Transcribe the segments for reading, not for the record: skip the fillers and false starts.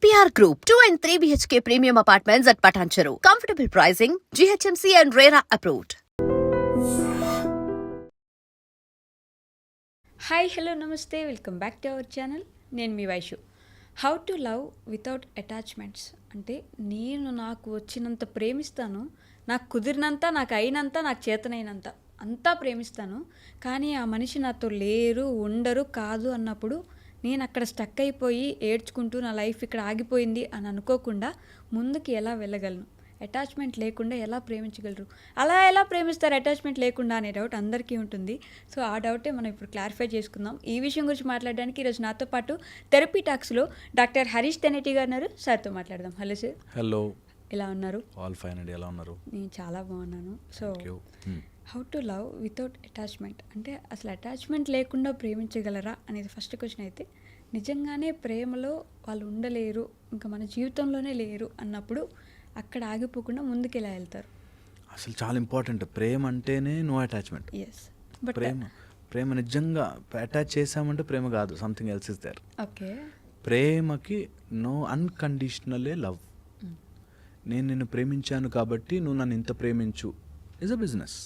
EPR Group, 2 and 3 BHK premium apartments at Patancheru. Comfortable pricing, GHMC and RERA approved. Hi hello నమస్తే welcome back to our channel. నేను మీ Vaishu. How to love without attachments అంటే నేను నాకు వచ్చినంత ప్రేమిస్తాను, నాకు కుదిరినంత, నాకు అయినంత, నాకు చేతనైనంత అంతా ప్రేమిస్తాను. కానీ ఆ మనిషి నాతో లేరు, ఉండరు, కాదు అన్నప్పుడు నేను అక్కడ స్టక్ అయిపోయి ఏడ్చుకుంటూ నా లైఫ్ ఇక్కడ ఆగిపోయింది అని అనుకోకుండా ముందుకు ఎలా వెళ్ళగలను? అటాచ్మెంట్ లేకుండా ఎలా ప్రేమించగలరు? అలా ఎలా ప్రేమిస్తారు అటాచ్మెంట్ లేకుండా అనే డౌట్ అందరికీ ఉంటుంది. సో ఆ డౌటే మనం ఇప్పుడు క్లారిఫై చేసుకుందాం. ఈ విషయం గురించి మాట్లాడడానికి ఈరోజు నాతో పాటు థెరపీ టాక్స్లో డాక్టర్ హరీష్ తెనేటి గారు ఉన్నారు. సార్తో మాట్లాడదాం. Hello sir. హలో, ఎలా ఉన్నారు? ఆల్ ఫైన్ అండి. ఎలా ఉన్నారు? నేను చాలా బాగున్నాను. So how to love without attachment అంటే అసలు అటాచ్మెంట్ లేకుండా ప్రేమించగలరా అనేది ఫస్ట్ క్వశ్చన్ అయితే, నిజంగానే ప్రేమలో వాళ్ళు ఉండలేరు, ఇంకా మన జీవితంలోనే లేరు అన్నప్పుడు అక్కడ ఆగిపోకుండా ముందుకు ఎలా వెళ్తారు? అసలు చాలా ఇంపార్టెంట్. ప్రేమ అంటేనే నో అటాచ్మెంట్. ఎస్, బట్ ప్రేమ నిజంగా అటాచ్ చేసామంటే ప్రేమ కాదు, something else is there. Okay, ప్రేమకి నో అన్కండిషనలే లవ్. నేను నిన్ను ప్రేమించాను కాబట్టి నువ్వు నన్ను ఇంత ప్రేమించు is a business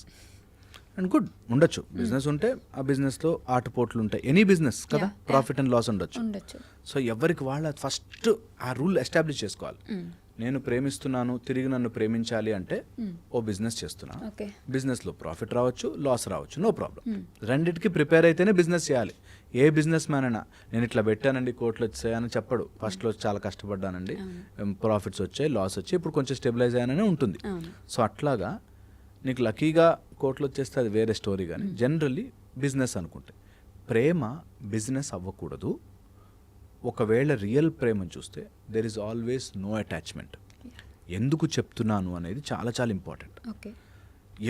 and good ఉండొచ్చు. బిజినెస్ ఉంటే ఆ బిజినెస్లో ఆటుపోట్లు ఉంటాయి. ఎనీ బిజినెస్ కదా, ప్రాఫిట్ అండ్ లాస్ ఉండొచ్చు. సో ఎవరికి వాళ్ళ ఫస్ట్ ఆ రూల్ ఎస్టాబ్లిష్ చేసుకోవాలి. నేను ప్రేమిస్తున్నాను, తిరిగి నన్ను ప్రేమించాలి అంటే ఓ బిజినెస్ చేస్తున్నా, బిజినెస్లో ప్రాఫిట్ రావచ్చు, లాస్ రావచ్చు, నో ప్రాబ్లం. రెండింటికి ప్రిపేర్ అయితేనే బిజినెస్ చేయాలి. ఏ బిజినెస్ మ్యాన్ అయినా నేను ఇట్లా పెట్టానండి, కోట్లు వచ్చాయని చెప్పడు. ఫస్ట్లో చాలా కష్టపడ్డానండి, ప్రాఫిట్స్ వచ్చాయి, లాస్ వచ్చాయి, ఇప్పుడు కొంచెం స్టెబిలైజ్ అయ్యాననే ఉంటుంది. సో అట్లాగా నీకు లక్కీగా కోట్లు వచ్చేస్తే అది వేరే స్టోరీ. కానీ జనరల్లీ బిజినెస్ అనుకుంటే ప్రేమ బిజినెస్ అవ్వకూడదు. ఒకవేళ రియల్ ప్రేమను చూస్తే there is always no attachment. ఎందుకు చెప్తున్నాను అనేది చాలా చాలా ఇంపార్టెంట్.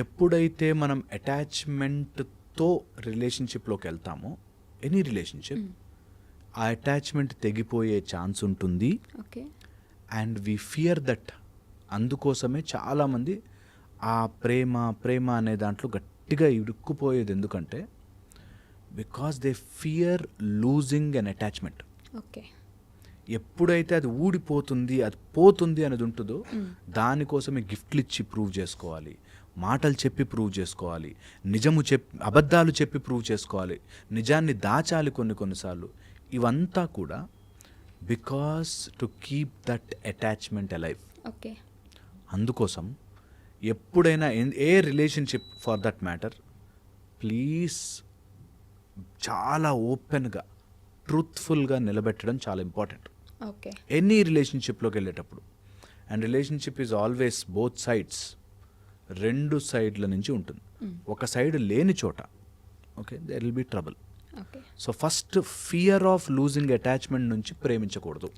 ఎప్పుడైతే మనం అటాచ్మెంట్తో రిలేషన్షిప్లోకి వెళ్తామో, ఎనీ రిలేషన్షిప్, ఆ అటాచ్మెంట్ తెగిపోయే ఛాన్స్ ఉంటుంది. And we fear that. అందుకోసమే చాలామంది ఆ ప్రేమ అనే దాంట్లో గట్టిగా ఇరుక్కుపోయేది. ఎందుకంటే because they fear losing an attachment. ఎప్పుడైతే అది ఊడిపోతుంది, అది పోతుంది అనేది ఉంటుందో, దానికోసమే గిఫ్ట్లు ఇచ్చి ప్రూవ్ చేసుకోవాలి, మాటలు చెప్పి ప్రూవ్ చేసుకోవాలి, అబద్ధాలు చెప్పి ప్రూవ్ చేసుకోవాలి, నిజాన్ని దాచాలి కొన్నిసార్లు. ఇవంతా కూడా because to keep that attachment alive. అందుకోసం ఎప్పుడైనా ఏ relationship for that matter, please చాలా ఓపెన్గా ట్రూత్ఫుల్గా నిలబెట్టడం చాలా ఇంపార్టెంట్ ఎనీ రిలేషన్షిప్లోకి వెళ్ళేటప్పుడు. And relationship is always both sides, రెండు సైడ్ల నుంచి ఉంటుంది. ఒక సైడ్ లేని చోట there will be trouble. So first fear of losing attachment నుంచి ప్రేమించకూడదు.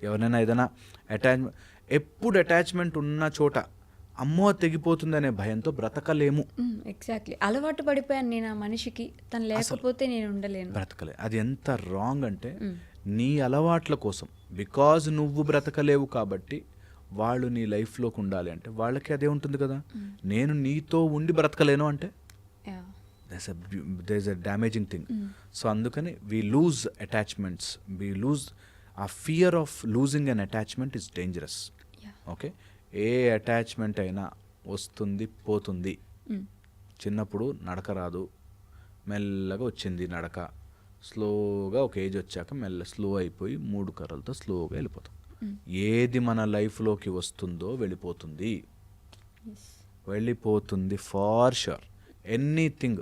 ఎవరైనా ఏదైనా అటాచ్మెంట్, ఎప్పుడు అటాచ్మెంట్ ఉన్న చోట అమ్మో తెగిపోతుంది అనే భయంతో బ్రతకలేము. ఎగ్జాక్ట్లీ, అలవాటు పడిపోయాను నేను ఆ మనిషికి, తను లేకపోతే నేను ఉండలేను, బ్రతకలే. అది ఎంత రాంగ్ అంటే, నీ అలవాట్ల కోసం, బికాజ్ నువ్వు బ్రతకలేవు కాబట్టి వాళ్ళు నీ లైఫ్లోకి ఉండాలి అంటే వాళ్ళకి అదే ఉంటుంది కదా. నేను నీతో ఉండి బ్రతకలేను అంటే there is a damaging thing. So అందుకని we lose attachments, we lose a fear of losing an attachment is dangerous. Okay, ఏ అటాచ్మెంట్ అయినా వస్తుంది పోతుంది. చిన్నప్పుడు నడక రాదు, మెల్లగా వచ్చింది నడక, స్లోగా ఒక ఏజ్ వచ్చాక స్లో అయిపోయి 3 కర్రలతో స్లోగా వెళ్ళిపోతాం. ఏది మన లైఫ్లోకి వస్తుందో వెళ్ళిపోతుంది ఫార్ షూర్. ఎనీథింగ్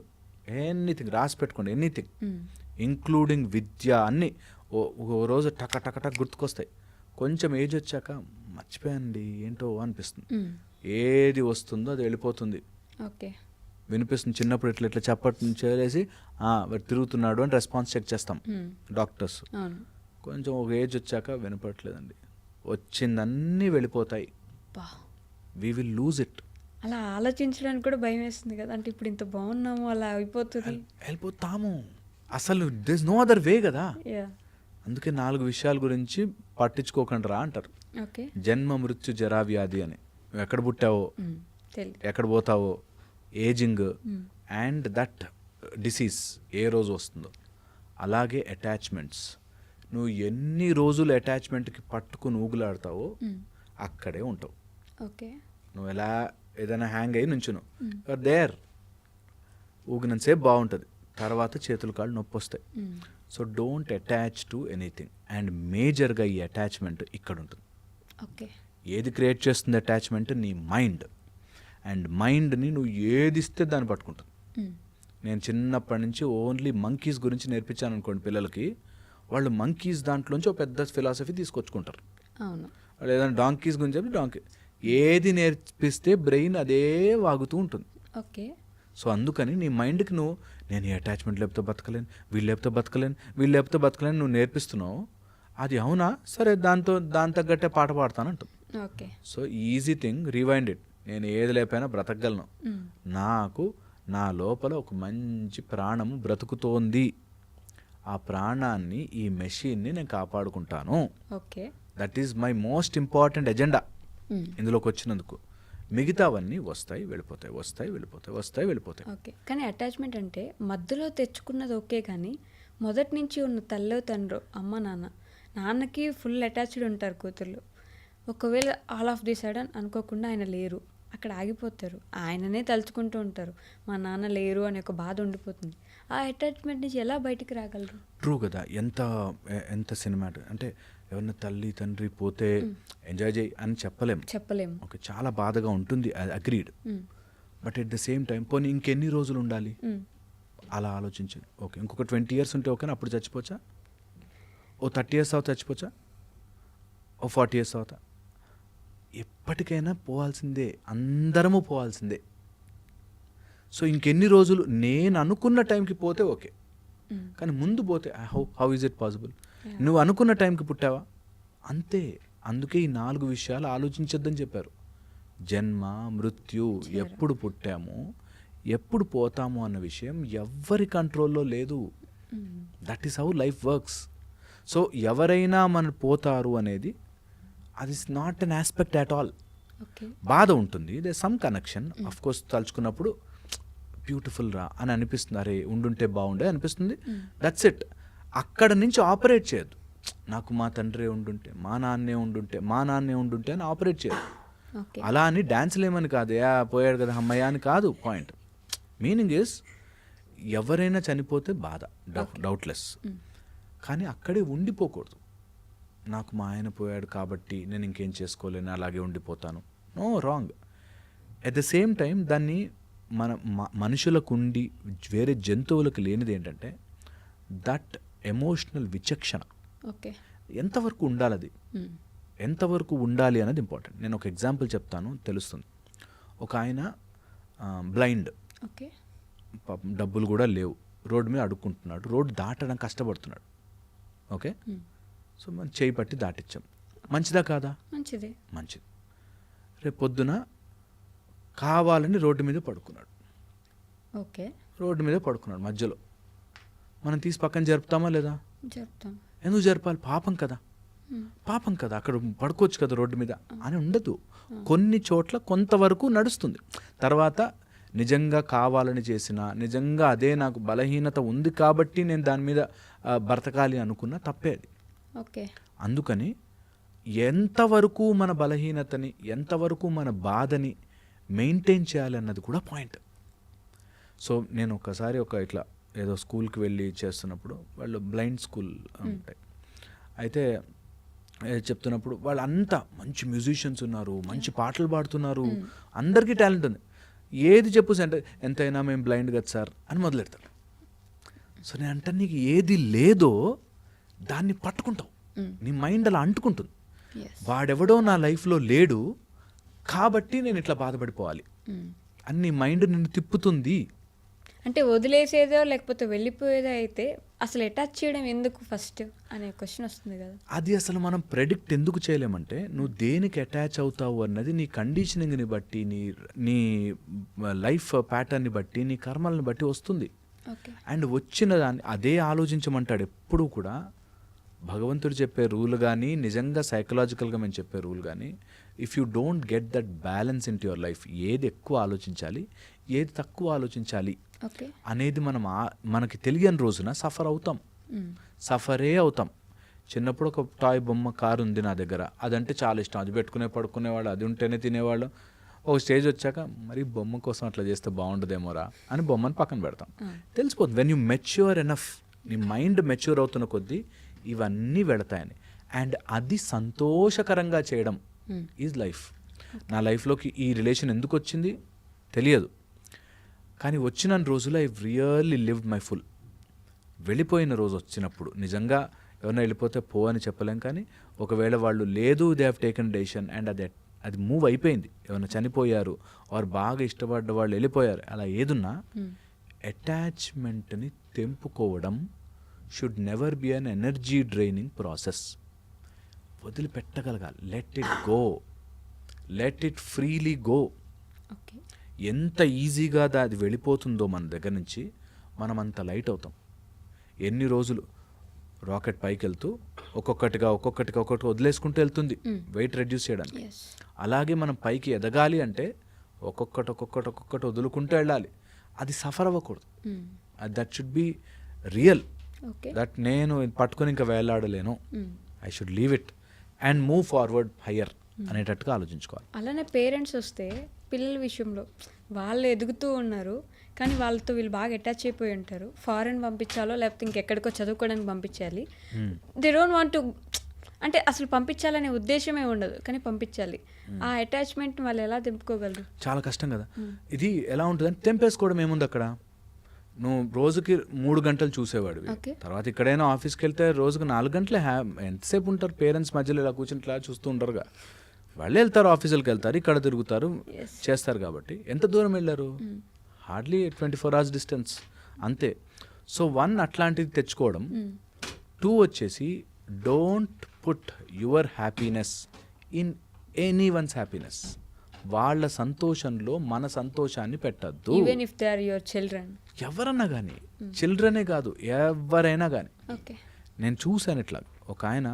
రాసి పెట్టుకోండి, ఎనీథింగ్ ఇంక్లూడింగ్ విద్య, అన్నీ ఓ రోజు టక గుర్తుకొస్తాయి. కొంచెం ఏజ్ వచ్చాక మర్చిపోయానండి ఏంటో అనిపిస్తుంది. ఏది వస్తుందో అది వెళ్ళిపోతుంది. వినిపిస్తుంది. చిన్నప్పుడు ఇట్లా చెప్పటి చేసి వాడు తిరుగుతున్నాడు అని రెస్పాన్స్ చెక్ చేస్తాం డాక్టర్స్. కొంచెం ఒక ఏజ్ వచ్చాక వినపడట్లేదండి, వచ్చిందన్నీ వెళ్ళిపోతాయి. We will lose it. అలా ఆలోచించడానికి కూడా భయం వేస్తుంది కదా, అంటే ఇప్పుడు ఇంత బాగున్నాము అలా వెళ్ళిపోతాము. అసలు there is no other way కదా. అందుకే 4 విషయాల గురించి పట్టించుకోకండి రా అంటారు. జన్మ, మృత్యు, జరా, వ్యాధి అని. నువ్వు ఎక్కడ పుట్టావో, ఎక్కడ పోతావో, ఏజింగ్ అండ్ దట్ డిసీజ్ ఏ రోజు వస్తుందో. అలాగే అటాచ్మెంట్స్, నువ్వు ఎన్ని రోజులు అటాచ్మెంట్కి పట్టుకుని ఊగులాడతావో అక్కడే ఉంటావు. ఓకే. నువ్వు ఎలా ఏదైనా హ్యాంగ్ అయ్యి నుంచును దేర్ ఊగినంతసేపు బాగుంటుంది, తర్వాత చేతులు కాళ్ళు నొప్పి వస్తాయి. So don't attach to anything. And మేజర్గా ఈ అటాచ్మెంట్ ఇక్కడ ఉంటుంది. ఓకే. ఏది క్రియేట్ చేస్తుంది అటాచ్మెంట్? నీ మైండ్. అండ్ మైండ్ని నువ్వు ఏది ఇస్తే దాన్ని పట్టుకుంటుంది. నేను చిన్నప్పటి నుంచి ఓన్లీ మంకీస్ గురించి నేర్పించాను అనుకోండి పిల్లలకి, వాళ్ళు మంకీస్ దాంట్లోంచి ఒక పెద్ద ఫిలాసఫీ తీసుకొచ్చుకుంటారు. అవును. వాళ్ళు ఏదైనా డాంకీస్ గురించి చెప్పి డాంకీ ఏది నేర్పిస్తే బ్రెయిన్ అదే వాగుతూ ఉంటుంది. ఓకే. సో అందుకని నీ మైండ్కి నువ్వు నేను ఈ అటాచ్మెంట్ లేకపోతే బతకలేను, వీళ్ళు లేకపోతే బతకలేను, వీళ్ళు లేకపోతే బతకలేను నువ్వు నేర్పిస్తున్నావు. అది అవునా, సరే దాని తగ్గట్టే పాట పాడతానంటుంది. Okay. So easy thing, rewind it. నేను ఏది లేకపోయినా బ్రతకగలను. నాకు నా లోపల ఒక మంచి ప్రాణము బ్రతుకుతోంది, ఆ ప్రాణాన్ని ఈ మెషిన్ని నేను కాపాడుకుంటాను. Okay. That is my most important agenda ఇందులోకి వచ్చినందుకు. మిగతావన్నీ వస్తాయి వెళ్ళిపోతాయి, వస్తాయి వెళ్ళిపోతాయి, వస్తాయి వెళ్ళిపోతాయి. ఓకే. కానీ అటాచ్మెంట్ అంటే మధ్యలో తెచ్చుకున్నది ఓకే, కానీ మొదటి నుంచి ఉన్న తల్లో తండ్రో అమ్మ నాన్నకి ఫుల్ అటాచ్డ్ ఉంటారు కూతుర్లు. ఒకవేళ ఆల్ ఆఫ్ ది సడన్ అనుకోకుండా ఆయన లేరు, అక్కడ ఆగిపోతారు, ఆయననే తలుచుకుంటూ ఉంటారు, మా నాన్న లేరు అనే ఒక బాధ ఉండిపోతుంది. ఆ అటాచ్మెంట్ నుంచి ఎలా బయటికి రాగలరు? ట్రూ కదా. ఎంత సినిమాటిక్ అంటే ఎవరన్నా తల్లి తండ్రి పోతే ఎంజాయ్ చేయి అని చెప్పలేము. ఓకే, చాలా బాధగా ఉంటుంది, agreed. But at the same time పోనీ ఇంకెన్ని రోజులు ఉండాలి అలా ఆలోచించండి. ఓకే, ఇంకొక 20 years ఉంటే ఓకేనా, అప్పుడు చచ్చిపోవచ్చా? ఓ 30 years అవుతా చచ్చిపోవచ్చా? ఓ 40 years అవుతా? ఎప్పటికైనా పోవాల్సిందే, అందరము పోవాల్సిందే. సో ఇంకెన్ని రోజులు నేను అనుకున్న టైంకి పోతే ఓకే, కానీ ముందు పోతే హౌ ఈజ్ ఇట్ పాసిబుల్? నువ్వు అనుకున్న టైంకి పుట్టావా? అంతే. అందుకే ఈ 4 విషయాలు ఆలోచించొద్దని చెప్పారు. జన్మ, మృత్యు, ఎప్పుడు పుట్టాము, ఎప్పుడు పోతాము అన్న విషయం ఎవ్వరి కంట్రోల్లో లేదు. That is how life works. So ఎవరైనా మన పోతారు అనేది అది is not an aspect at all. బాధ ఉంటుంది, they some connection of course. తలుచుకున్నప్పుడు బ్యూటిఫుల్ రా అని అనిపిస్తుంది, అరే ఉండుంటే బాగుండే అనిపిస్తుంది, దట్స్ ఇట్. అక్కడ నుంచి ఆపరేట్ చేయొద్దు. నాకు మా తండ్రే ఉండుంటే, మా నాన్నే ఉండుంటే అని ఆపరేట్ చేయదు. అలా అని డ్యాన్స్లు ఏమని కాదు, పోయాడు కదా అమ్మయ్య అని కాదు పాయింట్. మీనింగ్ ఇస్ ఎవరైనా చనిపోతే బాధ, డౌట్లెస్. కానీ అక్కడే ఉండిపోకూడదు. నాకు మా ఆయన పోయాడు కాబట్టి నేను ఇంకేం చేసుకోలేను, అలాగే ఉండిపోతాను. No, wrong. At the same time దాన్ని మనుషులకు ఉండి వేరే జంతువులకు లేనిది ఏంటంటే దట్ ఎమోషనల్ విచక్షణ. ఎంతవరకు ఉండాలి, అది ఎంతవరకు ఉండాలి అనేది ఇంపార్టెంట్. నేను ఒక ఎగ్జాంపుల్ చెప్తాను, తెలుస్తుంది. ఒక ఆయన బ్లైండ్, డబ్బులు కూడా లేవు, రోడ్డు మీద అడుక్కుంటున్నాడు, రోడ్డు దాటడం కష్టపడుతున్నాడు. ఓకే, సో మనం చేయి పట్టి దాటిచ్చాం. మంచిదా కాదా? మంచిది. రేపు పొద్దున కావాలని రోడ్డు మీద పడుకున్నాడు. రోడ్డు మీద పడుకున్నాడు మధ్యలో. మనం తీసి పక్కన జరుపుతామా లేదా? జరుపుతాం. ఎందుకు జరపాలి? పాపం కదా, అక్కడ పడుకోవచ్చు కదా రోడ్డు మీద అని ఉండదు. కొన్ని చోట్ల కొంతవరకు నడుస్తుంది. తర్వాత నిజంగా కావాలని చేసినా, నిజంగా అదే నాకు బలహీనత ఉంది కాబట్టి నేను దాని మీద బ్రతకాలి అనుకున్నా తప్పే అది. అందుకని ఎంతవరకు మన బలహీనతని, ఎంతవరకు మన బాధని మెయింటైన్ చేయాలి అన్నది కూడా పాయింట్. సో నేను ఒకసారి ఇట్లా ఏదో స్కూల్కి వెళ్ళి చేస్తున్నప్పుడు, వాళ్ళు బ్లైండ్ స్కూల్ ఉంటాయి, అయితే చెప్తున్నప్పుడు వాళ్ళు అంతా మంచి మ్యూజిషియన్స్ ఉన్నారు, మంచి పాటలు పాడుతున్నారు, అందరికీ టాలెంట్ ఉంది. ఏది చెప్పు అంటే ఎంతైనా మేము బ్లైండ్ కదా సార్ అని మొదలెడతారు. సో నేను అంటే నీకు ఏది లేదో దాన్ని పట్టుకుంటావు, నీ మైండ్ అలా అంటుకుంటుంది. వాడెవడో నా లైఫ్లో లేడు కాబట్టి నేను ఇట్లా బాధపడిపోవాలి అని నీ మైండ్ నిన్ను తిప్పుతుంది. అంటే వదిలేసేదో లేకపోతే వెళ్ళిపోయేదో అయితే అసలు అటాచ్ చేయడం ఎందుకు ఫస్ట్ అనే క్వశ్చన్ వస్తుంది కదా. అది అసలు మనం ప్రెడిక్ట్ ఎందుకు చేయలేమంటే, నువ్వు దేనికి అటాచ్ అవుతావు అన్నది నీ కండిషనింగ్ని బట్టి, నీ లైఫ్ ప్యాటర్న్ని బట్టి, నీ కర్మల్ని బట్టి వస్తుంది. అండ్ వచ్చిన దాన్ని అదే ఆలోచించమంటాడు ఎప్పుడూ కూడా. భగవంతుడు చెప్పే రూల్ కానీ, నిజంగా సైకలాజికల్గా మేము చెప్పే రూల్ కానీ, if you don't get that balance in to your life, ఏది ఎక్కువ ఆలోచించాలి, ఏది తక్కువ ఆలోచించాలి అనేది మనకి తెలియని రోజున సఫర్ అవుతాం, సఫరే అవుతాం. చిన్నప్పుడు ఒక టాయ్ బొమ్మ కారు ఉంది నా దగ్గర, అదంటే చాలా ఇష్టం, అది పెట్టుకునే పడుకునేవాళ్ళు, అది ఉంటేనే తినేవాళ్ళు. ఒక స్టేజ్ వచ్చాక మరి బొమ్మ కోసం అట్లా చేస్తే బాగుండదేమోరా అని బొమ్మను పక్కన పెడతాం. తెలిసిపోతుంది వెన్ యూ మెచ్యూర్ ఎనఫ్, నీ మైండ్ మెచ్యూర్ అవుతున్న కొద్దీ ఇవన్నీ వెళతాయని. అండ్ అది సంతోషకరంగా చేయడం ఈజ్ లైఫ్. నా లైఫ్లోకి ఈ రిలేషన్ ఎందుకు వచ్చింది తెలియదు, కానీ వచ్చిన రోజులు I really lived my full. వెళ్ళిపోయిన రోజు వచ్చినప్పుడు నిజంగా ఎవరైనా వెళ్ళిపోతే పో అని చెప్పలేం, కానీ ఒకవేళ వాళ్ళు లేదు they have taken decision and అది మూవ్ అయిపోయింది, ఏమైనా చనిపోయారు వారు బాగా ఇష్టపడ్డ వాళ్ళు వెళ్ళిపోయారు, అలా ఏదున్నా అటాచ్మెంట్ని తెంపుకోవడం should never be an energy draining process. వదిలిపెట్టగలగాలి, let it go, let it freely go. Okay, ఎంత ఈజీగా అది వెళ్ళిపోతుందో మన దగ్గర నుంచి మనం అంత లైట్ అవుతాం. ఎన్ని రోజులు రాకెట్ పైకి వెళ్తూ ఒక్కొక్కటిగా వదిలేసుకుంటూ వెళ్తుంది వెయిట్ రెడ్యూస్ చేయడానికి. అలాగే మనం పైకి ఎదగాలి అంటే ఒక్కొక్కటి వదులుకుంటూ వెళ్ళాలి. అది సఫర్ అవ్వకూడదు, that should be real. That నేను పట్టుకొని ఇంకా వేలాడలేను, I should leave it and move forward higher అనేటట్టుగా ఆలోచించుకోవాలి. అలానే పేరెంట్స్ వస్తే పిల్లల విషయంలో వాళ్ళు ఎదుగుతూ ఉన్నారు, కానీ వాళ్ళతో వీళ్ళు బాగా అటాచ్ అయిపోయి ఉంటారు. ఫారెన్ పంపించాలో లేకపోతే ఇంకెక్కడికో చదువుకోవడానికి పంపించాలి. దే డోంట్ వాంట్ టు, అంటే అసలు పంపించాలనే ఉద్దేశమే ఉండదు, కానీ పంపించాలి. ఆ అటాచ్మెంట్ వాళ్ళు ఎలా తెంపుకోగలరు? చాలా కష్టం కదా. ఇది ఎలా ఉంటుందని తెంపేసుకోవడం ఏముంది అక్కడ. నువ్వు రోజుకి 3 గంటలు చూసేవాడివి, తర్వాత ఇక్కడైనా ఆఫీస్కి వెళ్తే రోజుకి 4 గంటలే. ఎంతసేపు ఉంటారు పేరెంట్స్ మధ్యలో ఇలా కూర్చుని ఇట్లా చూస్తూ ఉంటారుగా. వాళ్ళే వెళ్తారు, ఆఫీసులకు వెళ్తారు, ఇక్కడ తిరుగుతారు, చేస్తారు. కాబట్టి ఎంత దూరం వెళ్ళారు? హార్డ్లీ 24 hours డిస్టెన్స్ అంతే. సో 1 అట్లాంటిది తెచ్చుకోవడం. 2 వచ్చేసి don't put your happiness in anyone's happiness. వాళ్ళ సంతోషంలో మన సంతోషాన్ని పెట్టద్దు. Even if they are your children, ఎవరన్నా కానీ, చిల్డ్రనే కాదు ఎవరైనా కానీ. నేను చూశాను ఇట్లా, ఒక ఆయన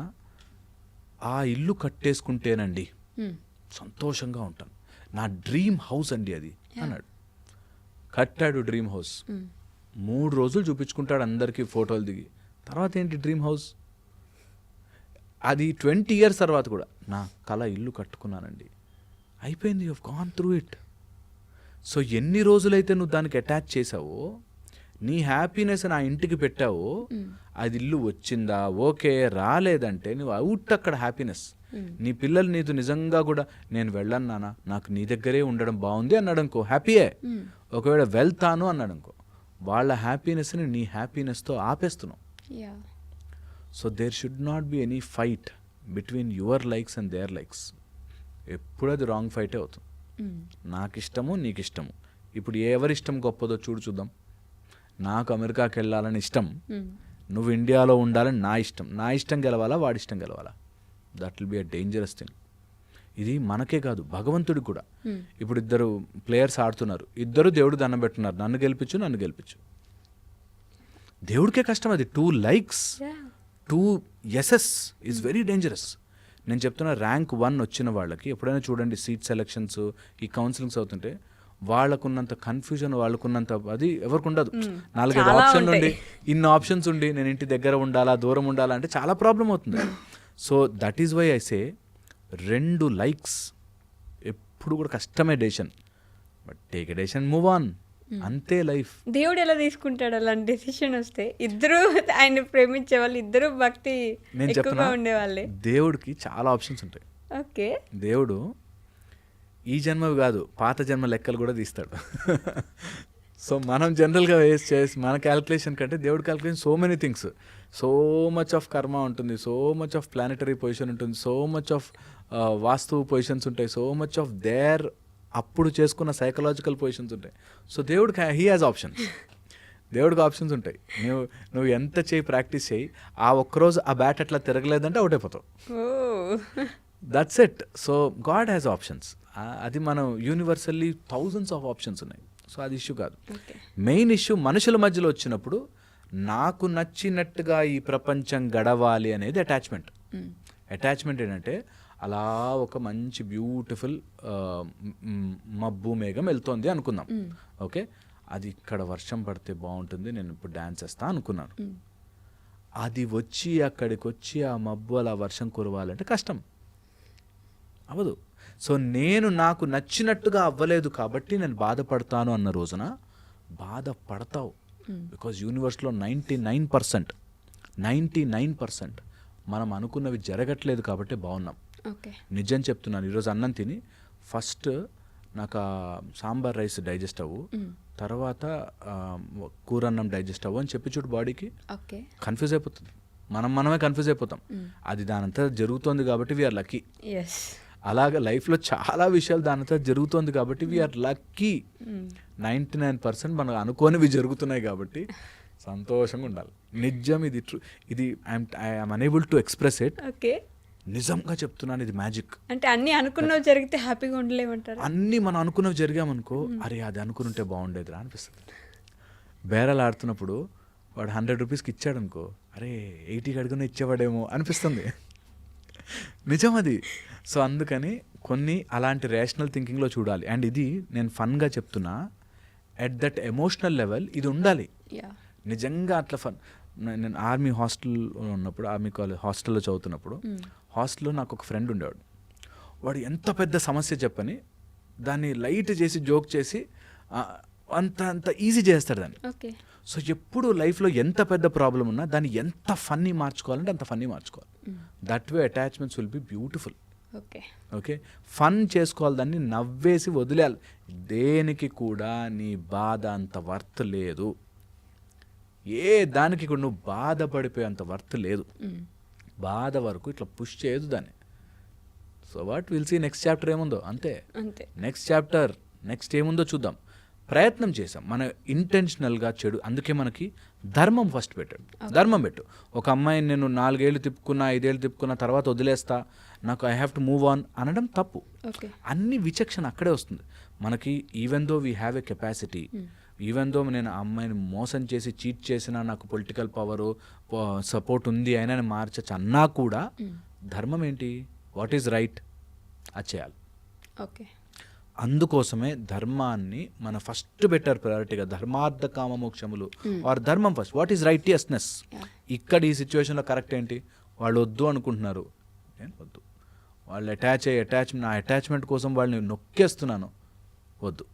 ఆ ఇల్లు కట్టేసుకుంటేనండి సంతోషంగా ఉంటాను, నా డ్రీమ్ హౌస్ అండి అది అన్నాడు. కట్టాడు డ్రీమ్ హౌస్, 3 రోజులు చూపించుకుంటాడు అందరికీ ఫోటోలు దిగి. తర్వాత ఏంటి డ్రీమ్ హౌస్? అది 20 years తర్వాత కూడా నా కళ ఇల్లు కట్టుకున్నానండి, అయిపోయింది. You have gone through it. So ఎన్ని రోజులైతే నువ్వు దానికి అటాచ్ చేసావో, నీ హ్యాపీనెస్ నా ఇంటికి పెట్టావో, అది ఇల్లు వచ్చిందా ఓకే, రాలేదంటే నువ్వు అవుట్ అక్కడ హ్యాపీనెస్. నీ పిల్లలు నీతో నిజంగా కూడా నేను వెళ్ళను నాన్న, నాకు నీ దగ్గరే ఉండడం బాగుంది అన్నాడు అనుకో, హ్యాపీయే. ఒకవేళ వెళ్తాను అన్నాడు అనుకో, వాళ్ళ హ్యాపీనెస్ని నీ హ్యాపీనెస్తో ఆపేస్తున్నావు. So there should not be any fight between your likes and their likes. ఎప్పుడు అది రాంగ్ ఫైటే అవుతుంది. నాకు ఇష్టము నీకు ఇష్టము. ఇప్పుడు ఎవరిష్టం గొప్పదో చూద్దాం. నాకు అమెరికాకి వెళ్ళాలని ఇష్టం, నువ్వు ఇండియాలో ఉండాలని నా ఇష్టం. నా ఇష్టం గెలవాలా, వాడి ఇష్టం గెలవాలా? That will be a dangerous thing. ఇది మనకే కాదు, భగవంతుడికి కూడా. ఇప్పుడు 2 players ఆడుతున్నారు, ఇద్దరు దేవుడు దండం పెట్టున్నారు, నన్ను గెలిపించు. దేవుడికే కష్టం అది. 2 likes, 2 yeses is very dangerous. నేను చెప్తున్నా, ర్యాంక్ 1 వచ్చిన వాళ్ళకి ఎప్పుడైనా చూడండి, సీట్ సెలక్షన్స్, ఈ కౌన్సిలింగ్స్ అవుతుంటే వాళ్ళకున్నంత కన్ఫ్యూజన్, వాళ్ళకున్నంత అది ఎవరికి ఉండదు. 4-5 ఆప్షన్లు ఉండి, ఇన్ని ఆప్షన్స్ ఉండి నేను ఇంటి దగ్గర ఉండాలా దూరం ఉండాలా అంటే చాలా ప్రాబ్లం అవుతుంది. So that is why I say 2 likes ఎప్పుడు కూడా కష్టమే decision, but take a decision, move on, అంతే లైఫ్. దేవుడు ఎలా తీసుకుంటాడు అలాంటి డెసిషన్ వస్తే? ఇద్దరు ఆయన ప్రేమించే వాళ్ళు, ఇద్దరు భక్తి ఎక్కువగా ఉండేవాళ్ళే. దేవుడికి చాలా ఆప్షన్స్ ఉంటాయి. ఓకే, దేవుడు ఈ జన్మవి కాదు, పాత జన్మ లెక్కలు కూడా తీస్తాడు. సో మనం జనరల్గా చేసి మన క్యాల్కులేషన్ కంటే దేవుడి calculation so many things, so much of karma ఉంటుంది, so much of planetary position ఉంటుంది, so much of vastu positions ఉంటాయి, సో మచ్ ఆఫ్ దేర్ అప్పుడు చేసుకున్న సైకలాజికల్ పొజిషన్స్ ఉంటాయి. సో దేవుడికి హీ హ్యాజ్ ఆప్షన్స్. దేవుడికి ఆప్షన్స్ ఉంటాయి. నువ్వు ఎంత చేయి ప్రాక్టీస్ చేయి, ఆ ఒక్కరోజు ఆ బ్యాట్ అట్లా తిరగలేదంటే అవుట్ అయిపోతావు. That's it. So God has options. అది మనం యూనివర్సల్లీ థౌజండ్స్ ఆఫ్ ఆప్షన్స్ ఉన్నాయి. సో అది ఇష్యూ కాదు. మెయిన్ ఇష్యూ మనుషుల మధ్యలో వచ్చినప్పుడు నాకు నచ్చినట్టుగా ఈ ప్రపంచం గడవాలి అనేది అటాచ్మెంట్. అటాచ్మెంట్ ఏంటంటే అలా ఒక మంచి బ్యూటిఫుల్ మబ్బు మేఘం వెళ్తోంది అనుకుందాం. ఓకే, అది ఇక్కడ వర్షం పడితే బాగుంటుంది, నేను ఇప్పుడు డ్యాన్స్ చేస్తా అనుకున్నాను. అది వచ్చి అక్కడికి వచ్చి ఆ మబ్బు అలా వర్షం కురవాలంటే కష్టం అవ్వదు. సో నేను నాకు నచ్చినట్టుగా అవ్వలేదు కాబట్టి నేను బాధపడతాను అన్న రోజున బాధపడతావు. బికాజ్ యూనివర్స్లో 99% మనం అనుకున్నవి జరగట్లేదు కాబట్టి బాగున్నాం. ఓకే. నిజం చెప్తున్నాను, ఈరోజు అన్నం తిని ఫస్ట్ నాకు ఆ సాంబార్ రైస్ డైజెస్ట్ అవ్వు, తర్వాత కూర అన్నం డైజెస్ట్ అవ్వు అని చెప్పి చూడు బాడీకి ఓకే. కన్ఫ్యూజ్ అయిపోతుంది. మనమే కన్ఫ్యూజ్ అయిపోతాం. అది దానంతా జరుగుతోంది కాబట్టి వీఆర్ లక్కీ. ఎస్. అలాగే లైఫ్లో చాలా విషయాలు దానంతా జరుగుతోంది కాబట్టి వీఆర్ లక్కీ. 99% మనకు అనుకోనివి జరుగుతున్నాయి కాబట్టి సంతోషంగా ఉండాలి. నిజం, ఇది ఇది I'm unable to express it. Okay. నిజంగా చెప్తున్నాను, ఇది మ్యాజిక్. అంటే అన్నీ అనుకున్నవి జరిగితే హ్యాపీగా ఉండలేమంటారు. అన్నీ మనం అనుకున్నవి జరిగామనుకో, అరే అది అనుకుంటే బాగుండేదిరా అనిపిస్తుంది. బేరాలు ఆడుతున్నప్పుడు వాడు 100 రూపీస్కి ఇచ్చాడు అనుకో, అరే 80కి అడుగున ఇచ్చేవాడేమో అనిపిస్తుంది. నిజం అది. సో అందుకని కొన్ని అలాంటి రేషనల్ థింకింగ్లో చూడాలి. అండ్ ఇది నేను ఫన్గా చెప్తున్నా, ఎట్ దట్ ఎమోషనల్ లెవెల్ ఇది ఉండాలి. యా. నిజంగా అట్లా ఫన్. నేను ఆర్మీ హాస్టల్లో ఉన్నప్పుడు, ఆర్మీ కాలేజ్ హాస్టల్లో చదువుతున్నప్పుడు, హాస్టల్లో నాకు ఒక ఫ్రెండ్ ఉండేవాడు. వాడు ఎంత పెద్ద సమస్య చెప్పని దాన్ని లైట్ చేసి జోక్ చేసి అంత ఈజీ చేస్తాడు దాన్ని. ఓకే. సో ఎప్పుడు లైఫ్లో ఎంత పెద్ద ప్రాబ్లం ఉన్నా దాన్ని ఎంత ఫన్నీ మార్చుకోవాలంటే అంత ఫన్నీ మార్చుకోవాలి. That way attachments will be beautiful. Okay. Okay, fun చేసుకోవాలి, దాన్ని నవ్వేసి వదిలేయాలి. దేనికి కూడా నీ బాధ అంత వర్త్ లేదు. ఏ దానికి కూడా నువ్వు బాధపడిపోయేంత వర్త్ లేదు. బాధ వరకు ఇట్లా పుష్ చేయదు దాన్ని. So what will see next chapter ఏముందో అంతే. నెక్స్ట్ చాప్టర్ నెక్స్ట్ ఏముందో చూద్దాం. ప్రయత్నం చేసాం మన ఇంటెన్షనల్గా చెడు. అందుకే మనకి ధర్మం ఫస్ట్ పెట్టాడు. ధర్మం పెట్టు. ఒక అమ్మాయిని నేను 4 ఏళ్ళు తిప్పుకున్నా, 5 ఏళ్ళు తిప్పుకున్నా, తర్వాత వదిలేస్తా, నాకు I have to move on అనడం తప్పు. అన్ని విచక్షణ అక్కడే వస్తుంది మనకి. Even though we have a capacity, even though నేను ఆ అమ్మాయిని మోసం చేసి చీట్ చేసినా, నాకు పొలిటికల్ పవరు సపోర్ట్ ఉంది అయినా నేను మార్చచ్చు అన్నా కూడా ధర్మం ఏంటి, వాట్ ఈజ్ రైట్ అది చేయాలి. ఓకే. అందుకోసమే ధర్మాన్ని మన ఫస్ట్ బెటర్ ప్రయారిటీగా, ధర్మార్థ కామ మోక్షములు ఆర్ ధర్మం ఫస్ట్. What is righteousness. ఇక్కడ ఈ సిచ్యువేషన్లో కరెక్ట్ ఏంటి, వాళ్ళు వద్దు అనుకుంటున్నారు, నేను వద్దు. వాళ్ళు నా అటాచ్మెంట్ కోసం వాళ్ళని నొక్కేస్తున్నాను, వద్దు.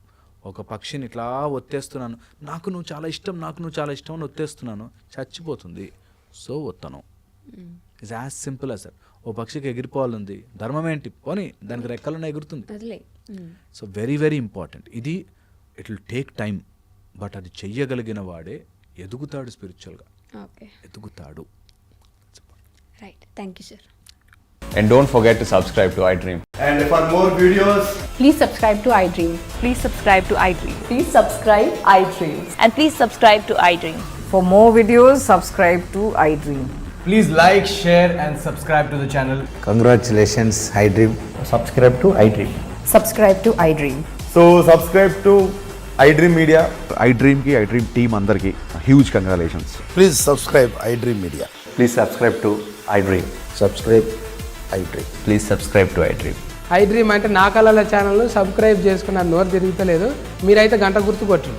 ఒక పక్షిని ఇట్లా ఒత్తేస్తున్నాను, నాకు నువ్వు చాలా ఇష్టం అని ఒత్తేస్తున్నాను, చచ్చిపోతుంది, సో వత్తను. It's as simple as that. ఓ పక్షికి ఎగిరిపోవాలంది, ధర్మం ఏంటి, పోనీ దానికి రెక్కలున్న ఎగురుతుంది. సో వెరీ వెరీ ఇంపార్టెంట్ ఇది. It will take time, but అది చెయ్యగలిగిన వాడే ఎదుగుతాడు, స్పిరిచువల్గా ఎదుగుతాడు. Right. Thank you sir. And don't forget to subscribe to iDream. And for more videos, Please subscribe to iDream. Please subscribe to iDream. Please subscribe iDream. And please subscribe to iDream. For more videos, subscribe to iDream. please like, share and subscribe to the channel. Congratulations, iDream. Subscribe to iDream. Subscribe to iDream. So subscribe to iDream Media. iDream ki iDream team andarki huge congratulations. Please subscribe iDream Media. Please subscribe to iDream. Subscribe iDream. Please subscribe to iDream. iDream అంటే నా కళల channel subscribe చేసుకున్న నోరు తిరుగుతలేదు, మీరైతే గంట గుర్తు కొట్టండి.